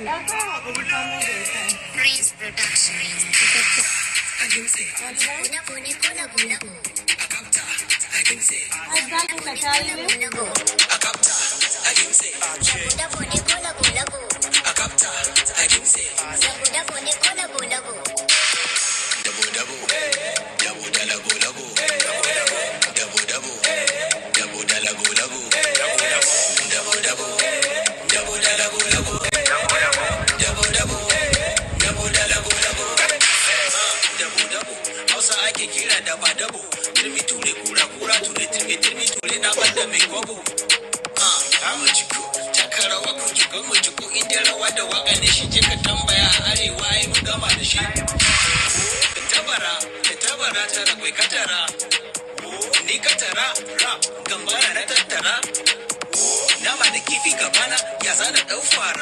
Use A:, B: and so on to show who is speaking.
A: Ya kai haƙuri kwanan da ya kai.
B: Prince Production.
A: Har zakin ka ta yi ne?
C: Hausa ake kira da ba dabo, turmi ture kura kura ture turmi ture na banda mai kwabo. Ta mu jiko, taka rawa ku jiko mu jiko inda rawa da waka ne shi je ka tambaya a arewa ai mu gama da shi. Da tabara tara kai katara, ni katara rap gambara na tattara. Nama da kifi gabana ya zana ɗau fara.